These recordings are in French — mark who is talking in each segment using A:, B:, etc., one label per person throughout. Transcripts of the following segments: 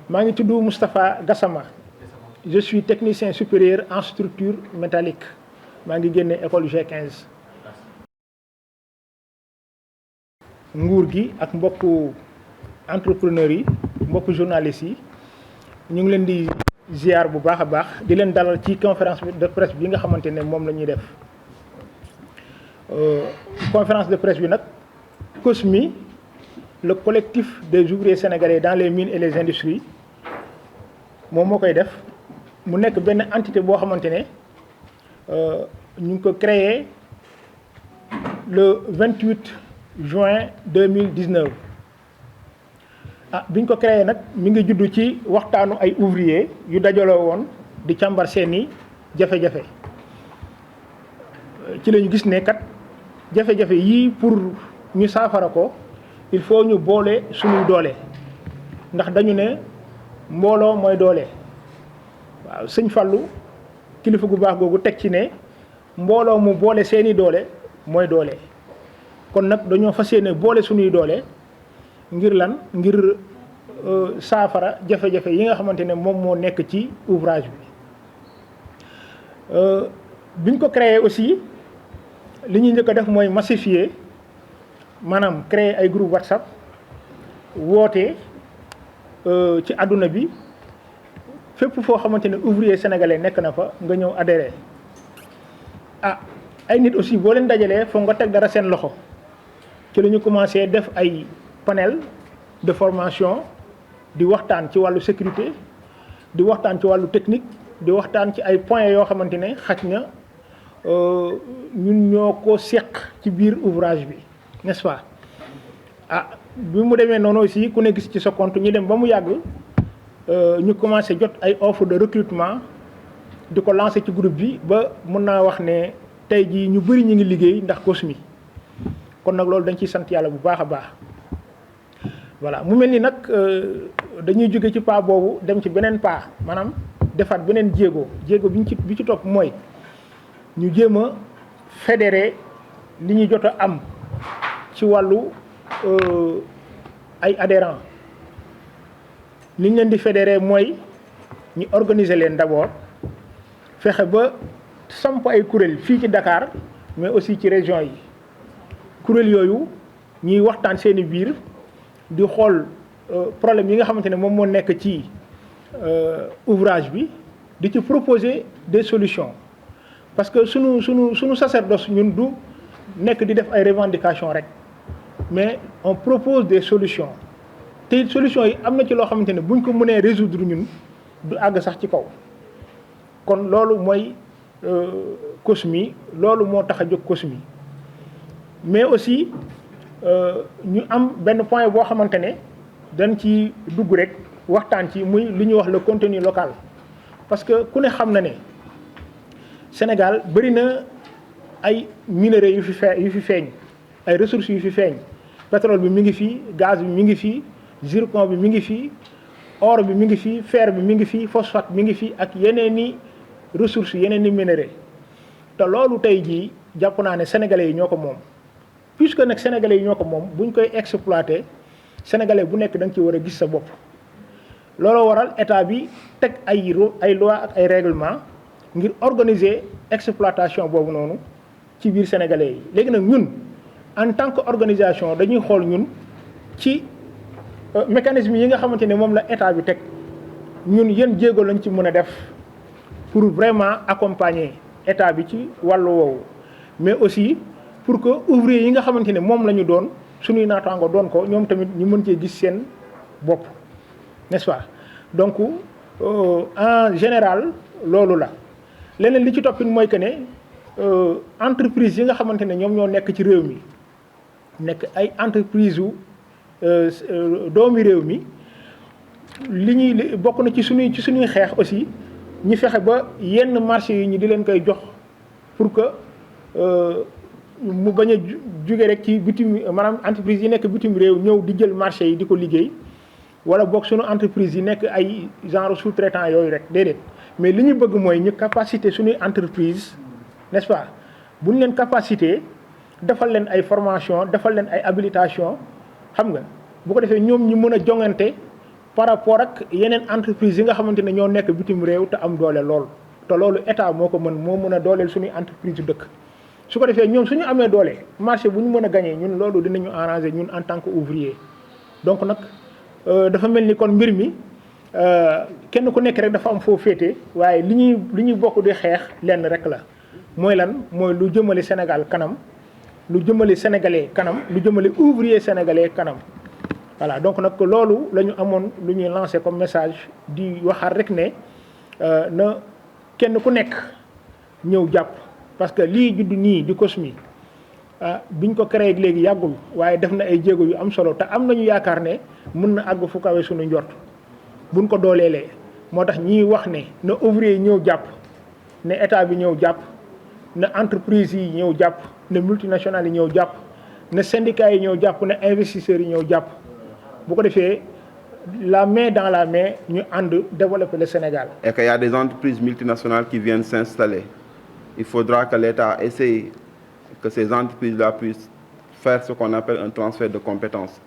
A: maa ngi tudd Moustapha Gassama je suis technicien supérieur en structure métallique maa ngi génne école G15. nguur gi ak mbokku entrepreneurs yi mbokku journalistes yi ñu ngi leen di ziar bu baax a baax di leen dalal ci conférence de presse bi nga xamante ne moom la ñuy def conférence de presse bi nag COSMI le collectif des ouvriers sénégalais dans les mines et les industries moom moo koy def mu nekk benn entité boo xamante ne ñu ngi ko créé le 28 juin 2019 biñ ko créé nag mi ngi juddu ci waxtaanu ay ouvriers yu dajaloo woon di càmbar seeni jafe-jafe ci la ñu gis ne kat jafe-jafe yii pour ñu saafara ko il faut ñu boole suñuy doole ndax dañu ne mbooloo mooy doole waaw sëñ Fallou kilifa gu baax googu teg ci ne mbooloo mu boole seeni doole mooy doole kon nag dañoo fas yéene boole suñuy doole ngir lan ngir saafara jafe-jafe yi nga xamante ne moom moo nekk ci ouvrage bi biñ ko créé aussi li ñuy njëkk a def mooy massifier maanaam créer ay groupe WhatsApp woote ci àdduna bi fépp foo xamante ne ouvrier sénégalais nekk na fa nga ñëw adhéré ay nit aussi boo leen dajalee foog nga teg dara seen loxo ci la ñu commencé def ay panel de formation di waxtaan ci wàllu sécurité di waxtaan ci wàllu technique di waxtaan ci ay points yoo xamante ne xaj na ñun ñoo ko seq ci biir ouvrage bi n'est-ce pas bi mu demee noonu aussi ku ne gis ci sa compte ñu dem ba mu yàgg ñu commencé jot ay offre de recrutement di ko lancer ci groupe bi ba mën naa wax ne tey jii ñu bëri ñu ngi liggéey ndax COSMI kon nag loolu dañ ciy sant yàlla bu baax a baax voilà mu mel ni nag dañuy jóge ci pas boobu dem ci beneen pas maanaam defaat beneen jéego bi ci topp mooy ñu jéem a fédérer li ñu jot a am ci wàllu ay adhérents li ñu leen di fédérer mooy ñu organiser leen d'abord fexe ba samp ay kuréel fii ci Dakar mais aussi ci région yi kuréel yooyu ñuy waxtaan seeni biir di xool problème yi nga xamante ne moom moo nekk ci ouvrage bi di ci proposer des solutions parce que sunu sacerdoce ñun du nekk di def ay revendications rek mais on propose des solutions te solutions yi am na ci loo xamante ne buñ ko mënee résoudre ñun du àgg sax ci kaw kon loolu mooy COSMI loolu moo tax a jóg COSMI mais aussi ñu am benn point boo xamante ne dañ ci dugg rek waxtaan ci muy li ñuy wax le contenu local parce que ku ne xam na ne Sénégal bëri na ay minerais yu fi feeñ ay ressources yu fi feeñ pétrole bi mi ngi fii gaz bi mi ngi fii zircon bi mi ngi fii or bi mi ngi fii fer bi mi ngi fii phosphate mi ngi fii ak yeneeni ressources yeneeni minerais te loolu tey jii jàpp naa ne sénégalais yi ñoo ko moom puisque nag sénégalais yi ñoo ko moom buñ koy exploiter sénégalais bu nekk da nga ci war a gis sa bopp looloo waral état bi teg ay loi ak ay règlement ngir organiser exploitation boobu noonu ci biir sénégalais yi léegi nag ñun en tant que organisation dañuy xool ñun ci mécanisme yi nga xamante ne moom la état bi teg ñun yéen jéego lañ ci mën a def pour vraiment accompagner état bi ci wàllu woowu mais aussi pour que ouvrier yi nga xamante ne moom la ñu doon suñuy naataango doon ko ñoom tamit ñu mën cee gis seen bopp n'est-ce pas donc en général loolu la leneen li ci toppit mooy que ne entreprise yi nga xamante ne ñoom ñoo nekk ci réew mi nekk ay entreprise yu doomi réew mi li ñuy bokk na ci suñuy xeex aussi ñu fexe ba yenn marché yi ñu di leen koy jox pour que mu bañ a jóge rek ci bitim maanaam entreprise yi nekk bitim réew ñëw di jël marché yi di ko liggéey wala boog suñu entreprise yi nekk ay genre sous-traitant yooyu rek déedéet mais li ñu bëgg mooy ñu capacité suñuy entreprise n'est-ce pas bu ñu leen capacité defal leen ay formation defal leen ay habilitation xam nga bu ko defee ñoom ñu mën a jongante par rapport ak yeneen entreprise yi nga xamante ne ñoo nekk bitim réew te am doole lool te loolu état moo ko mën a dooleel suñuy entreprise yu dëkk su ko defee ñoom suñu amee doole marché bu ñu mën a gagné ñun loolu dinañu arranger ñun en tant que ouvrier donc nag dafa mel ni kon mbir mi kenn ku nekk rek dafa am foo féete waaye li ñuy bokk di xeex lenn rek la mooy lan mooy lu jëmale Sénégal kanam lu jëmale sénégalais kanam lu jëmale ouvrier sénégalais kanam voilà donc nag loolu la ñu amoon lu ñuy lancer comme message di waxaat rek ne na kenn ku nekk ñëw jàpp parce que lii judd nii di COSMI biñ ko créé léegi yàggul waaye def na ay jéego yu am solo te am nañu yaakaar ne mën na àgg fu kawe suñu njort buñ ko dooleelee moo tax ñiy wax ne na ouvrier yi ñëw jàpp ne état bi ñëw jàpp na entreprise yi ñëw jàpp na multinationales yi ñëw jàpp na syndicats yi ñëw jàpp na investisseurs yi ñëw jàpp bu ko defee la main dans la main ñu ànd développer le Sénégal.
B: Et qu'il y a des entreprises multinationales qui viennent s'installer. Il faudra que l'État essaye que ces entreprises-là puissent faire ce qu'on appelle un transfert de compétences.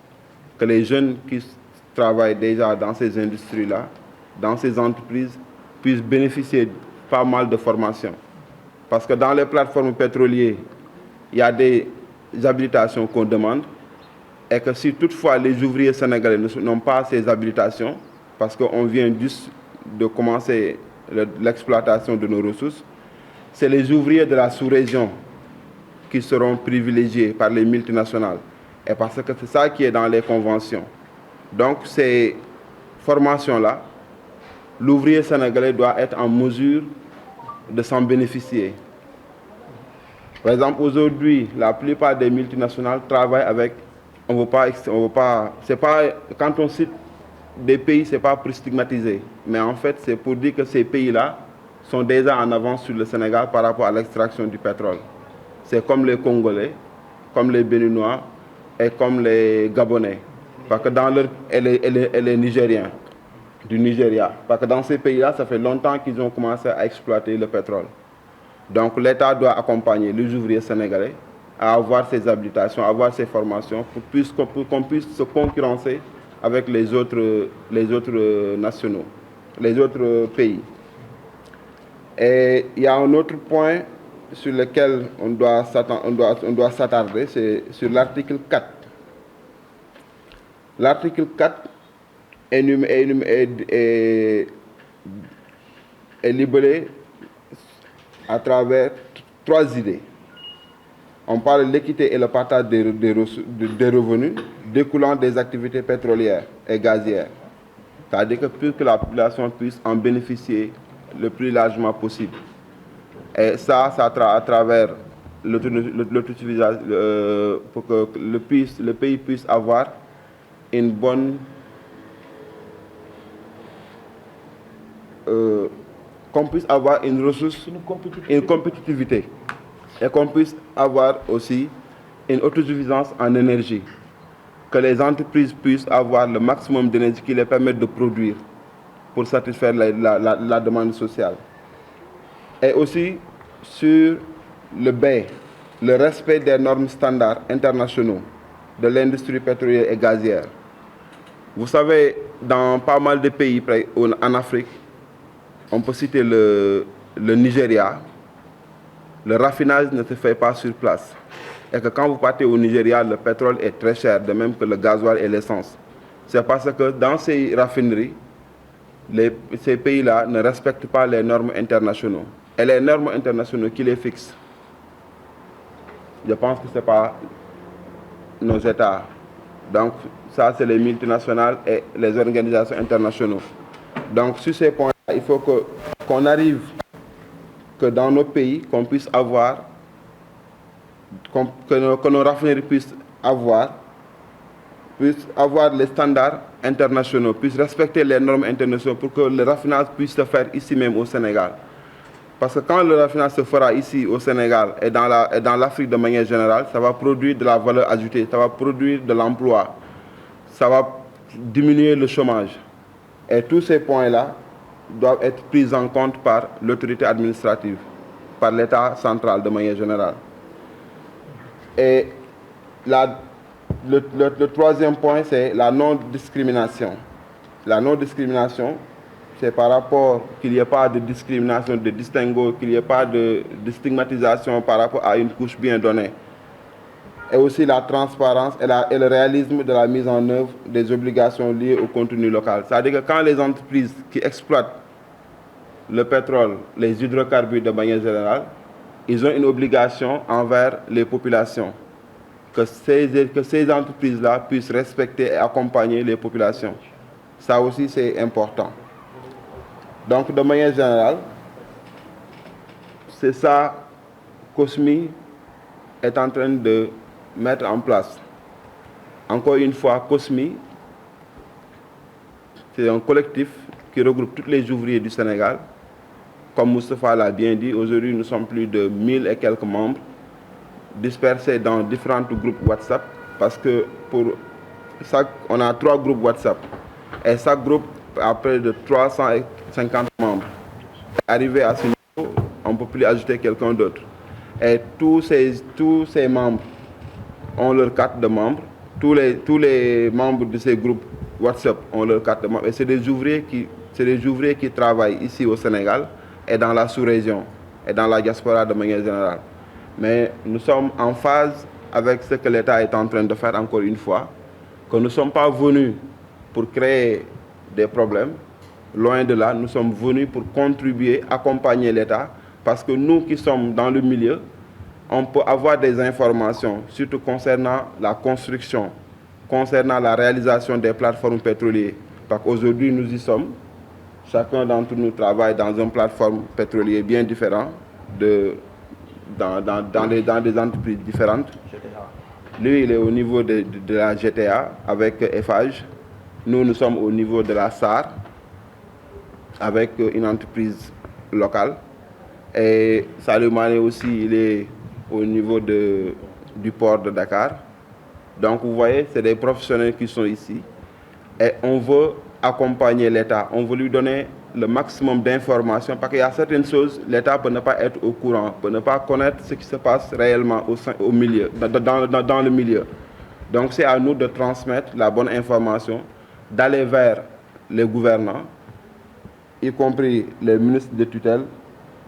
B: Que les jeunes qui travaillent déjà dans ces industries-là, dans ces entreprises, puissent bénéficier de pas mal de formations. Parce que dans les plateformes pétrolières, il y a des habilitations qu'on demande et que si toutefois les ouvriers sénégalais n'ont pas ces habilitations, parce qu'on vient juste de commencer l'exploitation de nos ressources, c'est les ouvriers de la sous-région qui seront privilégiés par les multinationales. Et parce que c'est ça qui est dans les conventions. Donc ces formations-là, l'ouvrier sénégalais doit être en mesure de s'en bénéficier. Par exemple, aujourd'hui, la plupart des multinationales travaillent avec, c'est pas, quand on cite des pays, c'est pas pour stigmatiser, mais en fait, c'est pour dire que ces pays-là sont déjà en avance sur le Sénégal par rapport à l'extraction du pétrole. C'est comme les Congolais, comme les Béninois et comme les Gabonais. Parce que et les Nigériens, du Nigeria. Parce que dans ces pays-là, ça fait longtemps qu'ils ont commencé à exploiter le pétrole. Donc l'État doit accompagner les ouvriers sénégalais à avoir ces habilitations, à avoir ces formations pour qu'on puisse se concurrencer avec les autres nationaux, les autres pays. Et il y a un autre point sur lequel on doit s'attarder, c'est sur l'article 4. L'article 4 est libellé à travers 3 idées. On parle de l'équité et le partage des revenus découlant des activités pétrolières et gazières. C'est-à-dire que plus que la population puisse en bénéficier le plus largement possible. Et ça à travers l'autosuffisance, pour que le pays puisse avoir une bonne qu'on puisse avoir une ressource, une compétitivité et qu'on puisse avoir aussi une autosuffisance en énergie, que les entreprises puissent avoir le maximum d'énergie qui les permette de produire pour satisfaire la demande sociale. Et aussi sur le B, le respect des normes standards internationaux de l'industrie pétrolière et gazière. Vous savez, dans pas mal de pays en Afrique, on peut citer le Nigeria, le raffinage ne se fait pas sur place. Et que quand vous partez au Nigeria, le pétrole est très cher, de même que le gasoil et l'essence. C'est parce que dans ces raffineries, ces pays-là ne respectent pas les normes internationales. Et les normes internationales qui les fixent, je pense que ce n'est pas nos États. Donc ça, c'est les multinationales et les organisations internationales. Donc sur ces points-là, il faut qu'on arrive, que dans nos pays, qu'on puisse avoir, que nos raffineries puissent avoir les standards internationaux, puissent respecter les normes internationales pour que le raffinage puisse se faire ici même au Sénégal. Parce que quand le raffinage se fera ici au Sénégal et dans l'Afrique de manière générale, ça va produire de la valeur ajoutée, ça va produire de l'emploi, ça va diminuer le chômage. Et tous ces points-là doivent être pris en compte par l'autorité administrative, par l'État central de manière générale. Et le troisième point, c'est la non-discrimination. la non-discrimination, c'est par rapport qu'il n'y ait pas de discrimination, de distinguo, qu'il n'y ait pas de stigmatisation par rapport à une couche bien donnée. Et aussi la transparence et le réalisme de la mise en œuvre des obligations liées au contenu local. C'est-à-dire que quand les entreprises qui exploitent le pétrole, les hydrocarbures de manière générale, ils ont une obligation envers les populations. Que ces entreprises-là puissent respecter et accompagner les populations. Ça aussi, c'est important. Donc, de manière générale, c'est ça qu'Osmi est en train de mettre en place. Encore une fois, COSMI, c'est un collectif qui regroupe tous les ouvriers du Sénégal. Comme Moustapha l'a bien dit, aujourd'hui nous sommes plus de 1000 et quelques membres dispersés dans différents groupes WhatsApp parce que on a 3 groupes WhatsApp et chaque groupe a près de 350 membres. Arrivé à ce niveau, on ne peut plus ajouter quelqu'un d'autre. Et tous ces membres ont leur carte de membre. Tous les membres de ces groupes WhatsApp ont leur carte de membre. Et c'est des ouvriers qui travaillent ici au Sénégal et dans la sous-région et dans la diaspora de manière générale. Mais nous sommes en phase avec ce que l'État est en train de faire encore une fois, que nous ne sommes pas venus pour créer des problèmes. Loin de là, nous sommes venus pour contribuer, accompagner l'État, parce que nous qui sommes dans le milieu, on peut avoir des informations, surtout concernant la construction, concernant la réalisation des plateformes pétrolières. Parce qu'aujourd'hui, nous y sommes. Chacun d'entre nous travaille dans une plateforme pétrolière bien différente, dans des entreprises différentes. Lui, il est au niveau de la GTA avec Eiffage. Nous sommes au niveau de la SAR avec une entreprise locale. Et Salim Mané aussi, il est au niveau du port de Dakar. Donc vous voyez, c'est des professionnels qui sont ici. Et on veut accompagner l'État, on veut lui donner le maximum d'informations parce qu'il y a certaines choses, l'État peut ne pas être au courant, peut ne pas connaître ce qui se passe réellement au milieu, dans le milieu. Donc c'est à nous de transmettre la bonne information, d'aller vers les gouvernants, y compris les ministres de tutelle,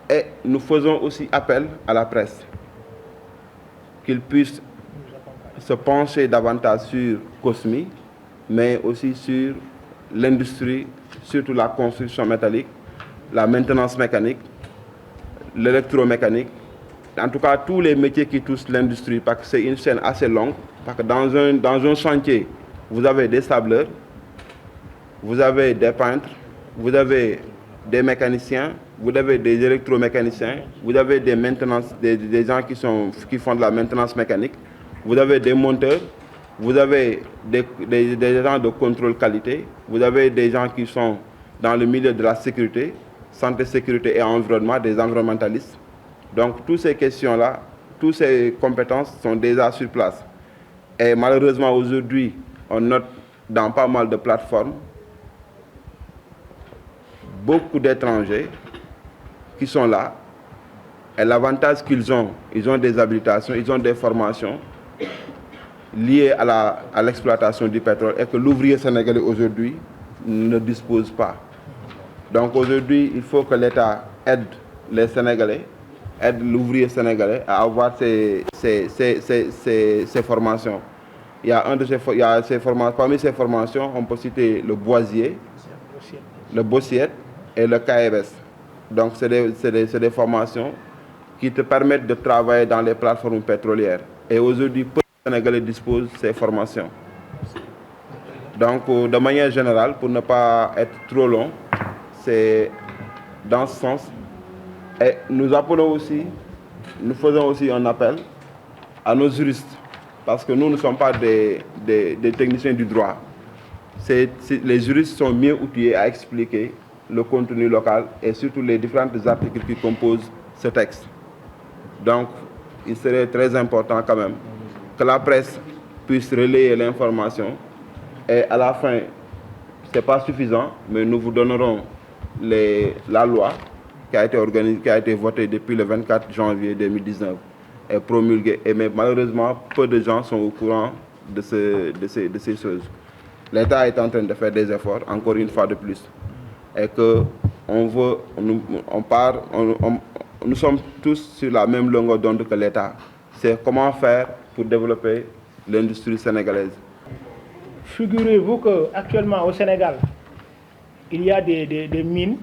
B: et nous faisons aussi appel à la presse, qu'ils puissent se pencher davantage sur COSMI, mais aussi sur l'industrie, surtout la construction métallique, la maintenance mécanique, l'électromécanique, en tout cas tous les métiers qui touchent l'industrie, parce que c'est une chaîne assez longue, parce que dans un chantier, vous avez des sableurs, vous avez des peintres, vous avez des mécaniciens, vous avez des électromécaniciens, vous avez des gens qui font de la maintenance mécanique, vous avez des monteurs, vous avez des gens de contrôle qualité, vous avez des gens qui sont dans le milieu de la sécurité, santé, sécurité et environnement, des environnementalistes. Donc toutes ces questions-là, toutes ces compétences sont déjà sur place. Et malheureusement aujourd'hui, on note dans pas mal de plateformes beaucoup d'étrangers qui sont là. Et l'avantage qu'ils ont, ils ont des habilitations, ils ont des formations liées à l'exploitation du pétrole et que l'ouvrier sénégalais aujourd'hui ne dispose pas. Donc aujourd'hui, il faut que l'État aide les Sénégalais, aide l'ouvrier sénégalais à avoir ces formations. Il y a ces formations. Parmi ces formations, on peut citer le boisier, le bossier et le KFS. Donc c'est des formations qui te permettent de travailler dans les plateformes pétrolières. Et aujourd'hui, peu de Sénégalais disposent de ces formations. Donc de manière générale, pour ne pas être trop long, c'est dans ce sens. Et nous faisons aussi un appel à nos juristes, parce que nous ne sommes pas des techniciens du droit. Les juristes sont mieux outillés à expliquer le contenu local et surtout les différents articles qui composent ce texte. Donc, il serait très important quand même que la presse puisse relayer l'information. Et à la fin, ce n'est pas suffisant, mais nous vous donnerons la loi qui a été votée depuis le 24 janvier 2019 et promulguée. Mais malheureusement, peu de gens sont au courant de ces choses. l'État est en train de faire des efforts, encore une fois de plus, et que nous sommes tous sur la même longueur d'onde que l'État. C'est comment faire pour développer l'industrie sénégalaise.
A: Figurez-vous qu'actuellement au Sénégal, il y a des mines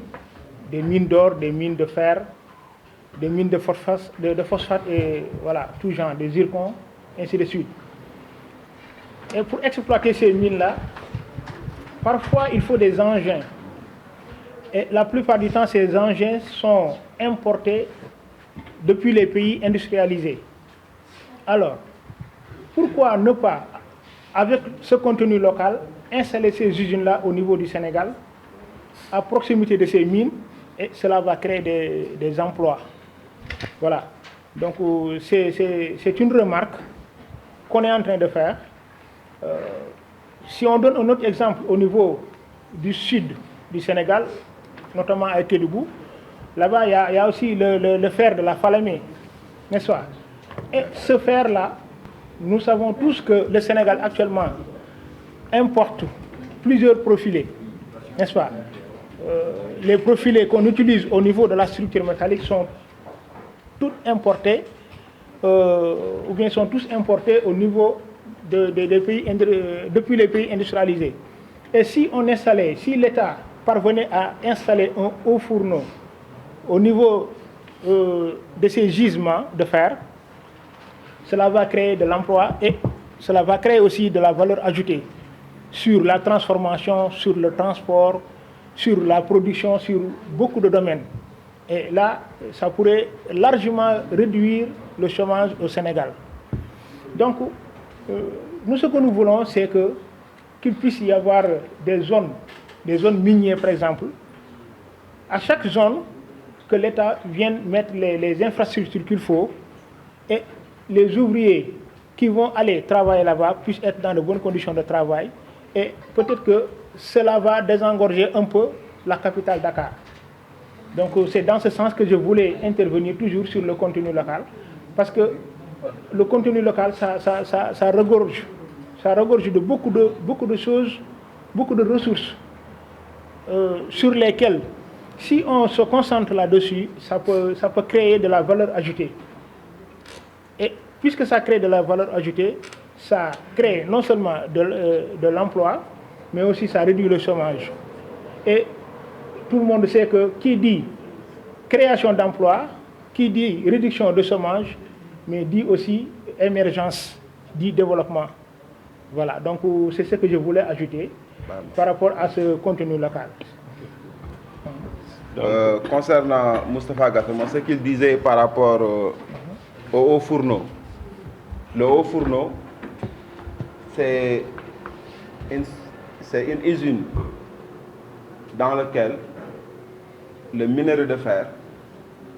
A: d'or, des mines de fer, des mines de phosphate et voilà, tout genre, des zircons, ainsi de suite. Et pour exploiter ces mines-là, parfois il faut des engins. Et la plupart du temps, ces engins sont importés depuis les pays industrialisés. Alors, pourquoi ne pas, avec ce contenu local, installer ces usines-là au niveau du Sénégal, à proximité de ces mines, et cela va créer des emplois. Voilà. Donc, c'est une remarque qu'on est en train de faire. Si on donne un autre exemple au niveau du sud du Sénégal, notamment à Kédougou, là-bas, il y a aussi le fer de la Falémé, n'est-ce pas? Et ce fer-là, nous savons tous que le Sénégal actuellement importe plusieurs profilés, n'est-ce pas? Les profilés qu'on utilise au niveau de la structure métallique sont tous importés, ou bien sont tous importés au niveau des pays, depuis les pays industrialisés. Et si l'État parvenait à installer un haut fourneau au niveau de ces gisements de fer, cela va créer de l'emploi et cela va créer aussi de la valeur ajoutée sur la transformation, sur le transport, sur la production, sur beaucoup de domaines. Et là, ça pourrait largement réduire le chômage au Sénégal. Donc, nous, ce que nous voulons, c'est qu'il puisse y avoir des zones minières, par exemple. À chaque zone, que l'État vienne mettre les infrastructures qu'il faut et les ouvriers qui vont aller travailler là-bas puissent être dans de bonnes conditions de travail. Et peut-être que cela va désengorger un peu la capitale Dakar. Donc c'est dans ce sens que je voulais intervenir toujours sur le contenu local. Parce que le contenu local, ça regorge. Ça regorge de beaucoup de choses, beaucoup de ressources sur lesquelles, si on se concentre là-dessus, ça peut créer de la valeur ajoutée. Et puisque ça crée de la valeur ajoutée, ça crée non seulement de l'emploi, mais aussi ça réduit le chômage. Et tout le monde sait que qui dit création d'emplois, qui dit réduction de chômage, mais dit aussi émergence, dit développement. Voilà, donc c'est ce que je voulais ajouter par rapport à ce contenu local.
B: Concernant Moustapha Gassama, ce qu'il disait par rapport au haut fourneau. Le haut fourneau, c'est une usine dans laquelle le minerai de fer,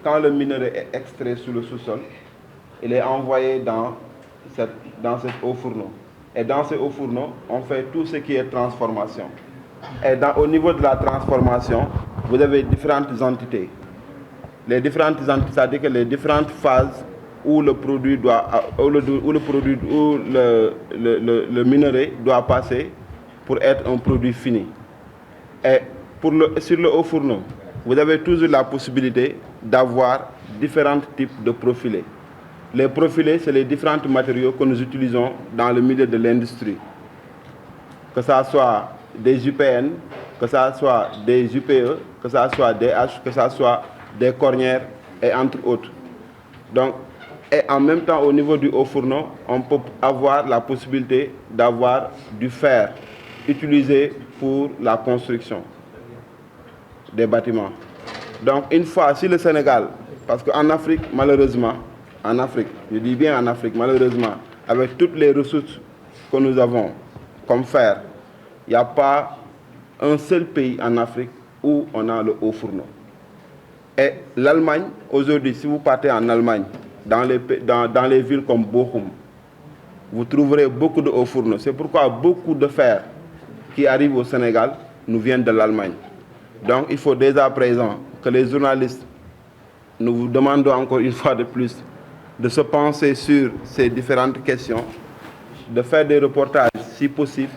B: quand le minerai est extrait sous le sous-sol, il est envoyé dans cet haut fourneau. Et dans ce haut fourneau, on fait tout ce qui est transformation. Et au niveau de la transformation, vous avez différentes entités. Les différentes entités, c'est-à-dire que les différentes phases où le minerai doit passer pour être un produit fini. Et sur le haut fourneau, vous avez toujours la possibilité d'avoir différents types de profilés. Les profilés, c'est les différents matériaux que nous utilisons dans le milieu de l'industrie. Que ce soit des UPN, que ce soit des UPE, que ce soit des H, que ce soit des cornières et entre autres. Donc, et en même temps, au niveau du haut fourneau, on peut avoir la possibilité d'avoir du fer utilisé pour la construction des bâtiments. Donc, une fois, si le Sénégal, parce qu'en Afrique, malheureusement, en Afrique, je dis bien en Afrique, malheureusement, avec toutes les ressources que nous avons, comme fer, il n'y a pas un seul pays en Afrique où on a le haut fourneau. Et l'Allemagne, aujourd'hui, si vous partez en Allemagne, dans les villes comme Bochum, vous trouverez beaucoup de hauts fourneaux. C'est pourquoi beaucoup de fer qui arrivent au Sénégal nous viennent de l'Allemagne. Donc il faut dès à présent que les journalistes, nous vous demandons encore une fois de plus, de se penser sur ces différentes questions, de faire des reportages si possible,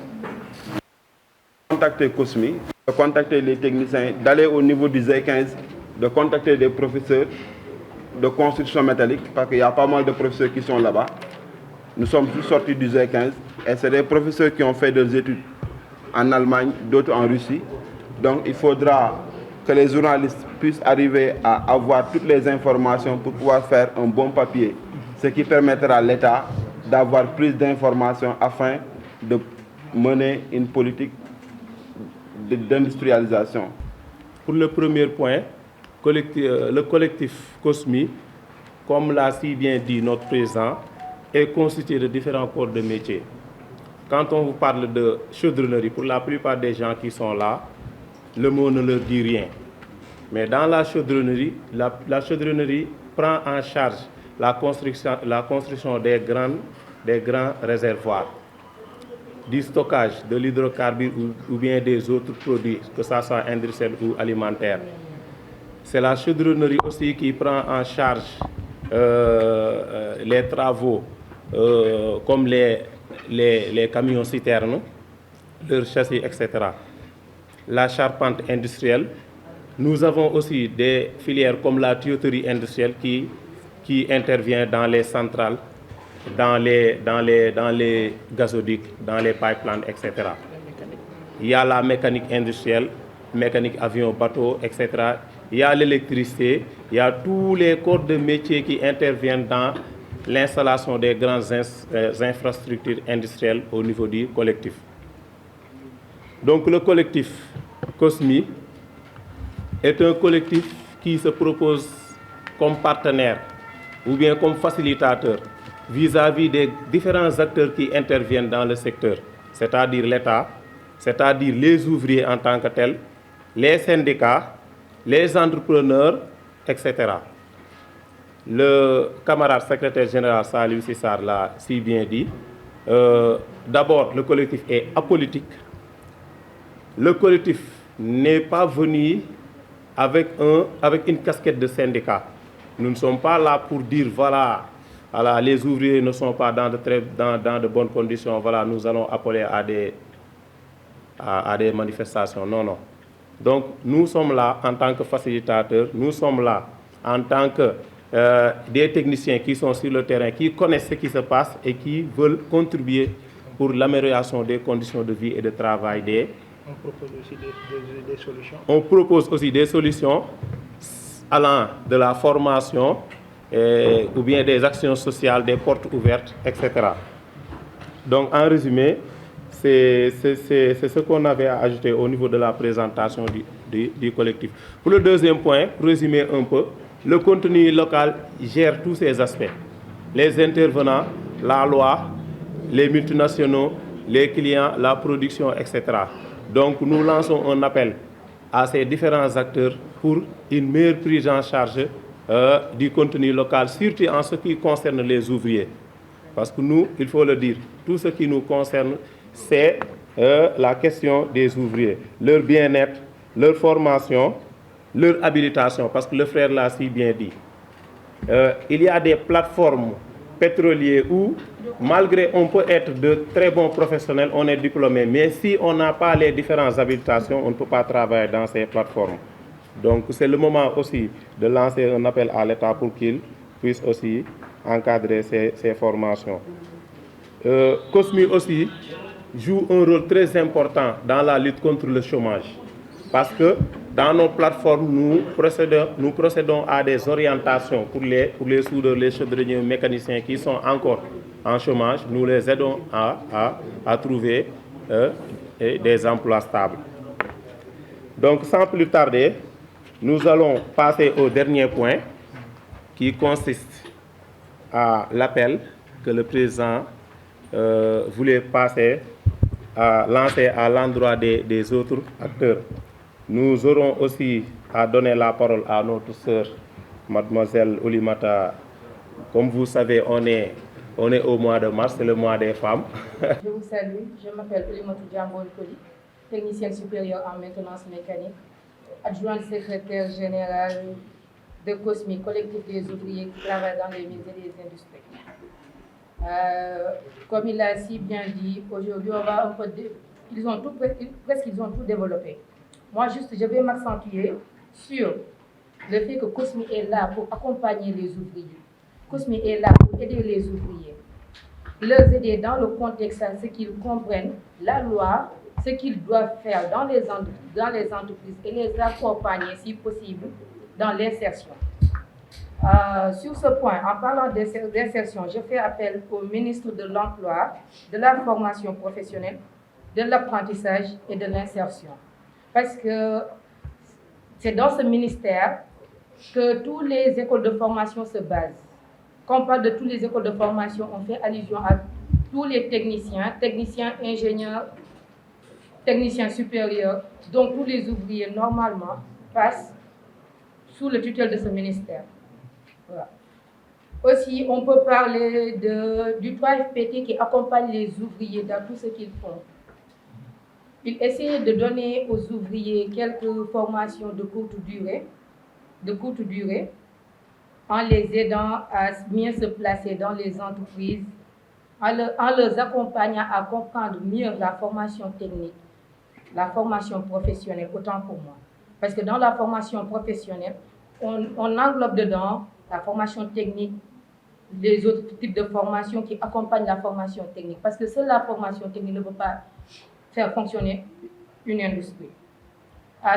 B: contacter COSMI, de contacter les techniciens, d'aller au niveau du Z15, de contacter des professeurs de construction métallique, parce qu'il y a pas mal de professeurs qui sont là-bas. Nous sommes tous sortis du Z15 et c'est des professeurs qui ont fait des études en Allemagne, d'autres en Russie. Donc il faudra que les journalistes puissent arriver à avoir toutes les informations pour pouvoir faire un bon papier, ce qui permettra à l'État d'avoir plus d'informations afin de mener une politique d'industrialisation.
C: Pour le premier point, le collectif COSMI, comme l'a si bien dit notre président, est constitué de différents corps de métier. Quand on vous parle de chaudronnerie, pour la plupart des gens qui sont là, le mot ne leur dit rien. Mais dans la chaudronnerie, la chaudronnerie prend en charge la construction des grands réservoirs, du stockage de l'hydrocarbure ou bien des autres produits, que ce soit industriel ou alimentaire. C'est la chaudronnerie aussi qui prend en charge les travaux comme les camions citernes, leurs châssis, etc. La charpente industrielle. Nous avons aussi des filières comme la tuyauterie industrielle qui intervient dans les centrales, dans les gazoducs, dans les pipelines, etc. Il y a la mécanique industrielle, mécanique avion, bateau, etc. Il y a l'électricité, il y a tous les corps de métier qui interviennent dans l'installation des grandes infrastructures industrielles au niveau du collectif. Donc le collectif COSMI est un collectif qui se propose comme partenaire ou bien comme facilitateur vis-à-vis des différents acteurs qui interviennent dans le secteur, c'est-à-dire l'État, c'est-à-dire les ouvriers en tant que tels, les syndicats, les entrepreneurs, etc. Le camarade secrétaire général Salou Sissar l'a si bien dit. D'abord, le collectif est apolitique. Le collectif n'est pas venu avec une casquette de syndicat. Nous ne sommes pas là pour dire voilà, les ouvriers ne sont pas dans de bonnes conditions, voilà, nous allons appeler à des manifestations. Non, non. Donc nous sommes là en tant que facilitateurs, nous sommes là en tant que des techniciens qui sont sur le terrain, qui connaissent ce qui se passe et qui veulent contribuer pour l'amélioration des conditions de vie et de travail des.
A: On propose aussi des solutions.
C: On propose aussi des solutions allant de la formation ou bien des actions sociales, des portes ouvertes, etc. Donc en résumé, c'est ce qu'on avait à ajouter au niveau de la présentation du collectif. Pour le deuxième point, pour résumer un peu, le contenu local gère tous ces aspects. Les intervenants, la loi, les multinationaux, les clients, la production, etc. Donc nous lançons un appel à ces différents acteurs pour une meilleure prise en charge du contenu local, surtout en ce qui concerne les ouvriers. Parce que nous, il faut le dire, tout ce qui nous concerne, c'est la question des ouvriers, leur bien-être, leur formation, leur habilitation, parce que le frère l'a si bien dit. Il y a des plateformes pétrolières où, malgré on peut être de très bons professionnels, on est diplômé, mais si on n'a pas les différentes habilitations, on ne peut pas travailler dans ces plateformes. Donc c'est le moment aussi de lancer un appel à l'État pour qu'il puisse aussi encadrer ces formations. COSMI aussi joue un rôle très important dans la lutte contre le chômage. Parce que dans nos plateformes, nous procédons à des orientations pour les soudeurs, les chaudronniers, mécaniciens qui sont encore en chômage. Nous les aidons à trouver des emplois stables. Donc sans plus tarder, nous allons passer au dernier point qui consiste à l'appel que le président voulait lancer à l'endroit des autres acteurs. Nous aurons aussi à donner la parole à notre sœur, mademoiselle Oulimata. Comme vous savez, on est au mois de mars, c'est le mois des femmes.
D: Je vous salue, je m'appelle Oulimata Diambol-Koli, technicienne supérieure en maintenance mécanique, adjointe secrétaire générale de COSMI, collectif des ouvriers qui travaillent dans les mines et les industries. Comme il l'a si bien dit, aujourd'hui on va un peu ils ont tout développé. Moi, juste, je vais m'accentuer sur le fait que COSMI est là pour accompagner les ouvriers. COSMI est là pour aider les ouvriers. Leur aider dans le contexte à ce qu'ils comprennent la loi, ce qu'ils doivent faire dans les entreprises et les accompagner, si possible, dans l'insertion. Sur ce point, en parlant d'insertion, je fais appel au ministre de l'Emploi, de la formation professionnelle, de l'apprentissage et de l'insertion. Parce que c'est dans ce ministère que toutes les écoles de formation se basent. Quand on parle de toutes les écoles de formation, on fait allusion à tous les techniciens, ingénieurs, techniciens supérieurs, donc tous les ouvriers normalement passent sous le tutelle de ce ministère. Voilà. Aussi, on peut parler du 3FPT qui accompagne les ouvriers dans tout ce qu'ils font. Il essaie de donner aux ouvriers quelques formations de courte durée, en les aidant à mieux se placer dans les entreprises, en les accompagnant à comprendre mieux la formation technique, la formation professionnelle, autant pour moi. Parce que dans la formation professionnelle, on englobe dedans la formation technique, les autres types de formations qui accompagnent la formation technique. Parce que seule la formation technique ne peut pas faire fonctionner une industrie.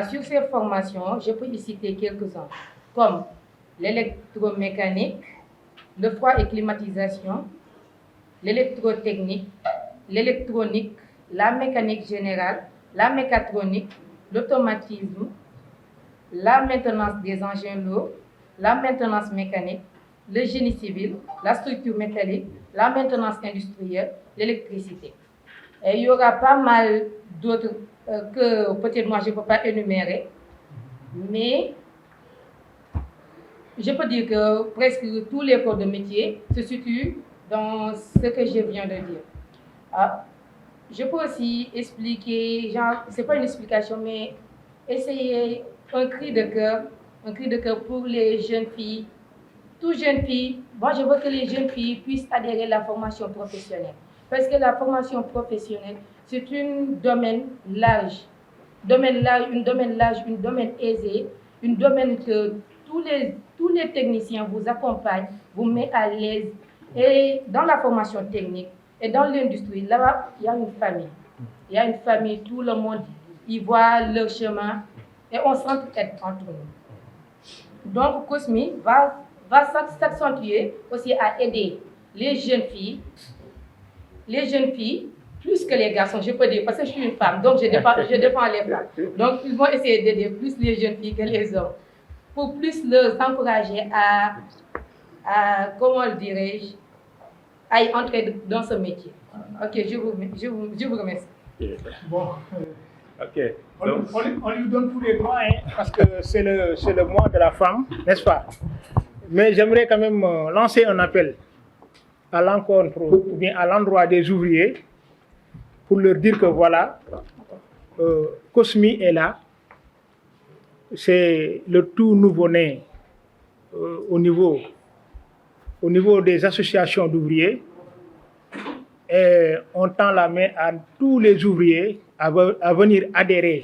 D: Sur ces formations, je peux y citer quelques-uns, comme l'électromécanique, le froid et climatisation, l'électrotechnique, l'électronique, la mécanique générale, la mécatronique, l'automatisme, la maintenance des engins lourds, la maintenance mécanique, le génie civil, la structure métallique, la maintenance industrielle, l'électricité. Et il y aura pas mal d'autres que peut-être moi je ne peux pas énumérer, mais je peux dire que presque tous les corps de métier se situent dans ce que je viens de dire. Je peux aussi expliquer, ce n'est pas une explication, mais essayer un cri de cœur pour les jeunes filles. Toutes jeunes filles, moi je veux que les jeunes filles puissent adhérer à la formation professionnelle. Parce que la formation professionnelle, c'est un domaine large, un domaine aisé, un domaine que tous les techniciens vous accompagnent, vous mettent à l'aise. Et dans la formation technique et dans l'industrie, là-bas, il y a une famille. Il y a une famille, tout le monde y voit leur chemin et on s'entraide entre nous. Donc, COSMI va s'accentuer aussi à aider les jeunes filles, plus que les garçons, je peux dire, parce que je suis une femme, donc je défends les femmes. Donc, ils vont essayer d'aider plus les jeunes filles que les hommes, pour plus les encourager à comment dirais-je, à y entrer dans ce métier. Ok, je vous remercie.
A: Bon,
C: Ok.
A: on lui donne tous les droits, parce que c'est le mois de la femme, n'est-ce pas? Mais j'aimerais quand même lancer un appel à l'encontre ou bien à l'endroit des ouvriers pour leur dire que voilà, COSMI est là, c'est le tout nouveau-né au niveau des associations d'ouvriers et on tend la main à tous les ouvriers à venir adhérer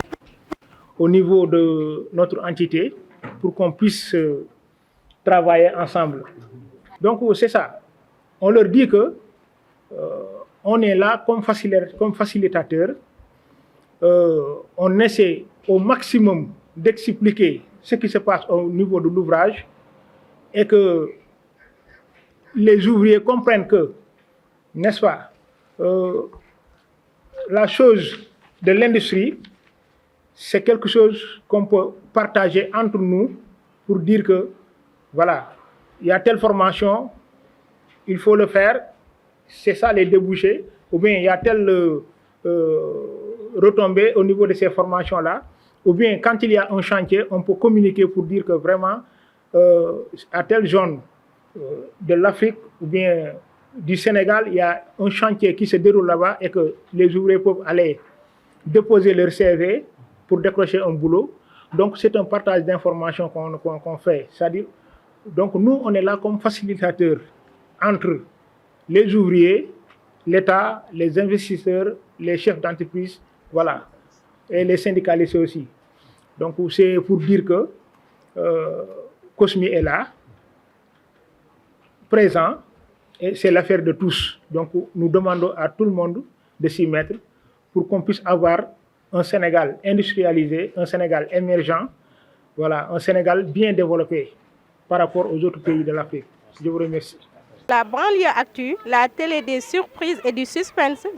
A: au niveau de notre entité pour qu'on puisse travailler ensemble. Donc c'est ça. On leur dit que on est là comme facilitateur. On essaie au maximum d'expliquer ce qui se passe au niveau de l'ouvrage et que les ouvriers comprennent que, n'est-ce pas, la chose de l'industrie, c'est quelque chose qu'on peut partager entre nous pour dire que, voilà, il y a telle formation, il faut le faire, c'est ça les débouchés, ou bien il y a telle retombée au niveau de ces formations-là, ou bien quand il y a un chantier, on peut communiquer pour dire que vraiment, à telle zone de l'Afrique ou bien du Sénégal, il y a un chantier qui se déroule là-bas et que les ouvriers peuvent aller déposer leur CV pour décrocher un boulot. Donc c'est un partage d'informations qu'on fait. C'est-à-dire, donc nous, on est là comme facilitateurs entre les ouvriers, l'État, les investisseurs, les chefs d'entreprise Voilà. Et les syndicalistes aussi. Donc c'est pour dire que COSMI est là, présent, et c'est l'affaire de tous. Donc nous demandons à tout le monde de s'y mettre pour qu'on puisse avoir un Sénégal industrialisé, un Sénégal émergent, voilà, un Sénégal bien développé par rapport aux autres pays de l'Afrique. Je vous remercie.
E: La banlieue actu, la télé des surprises et du suspense.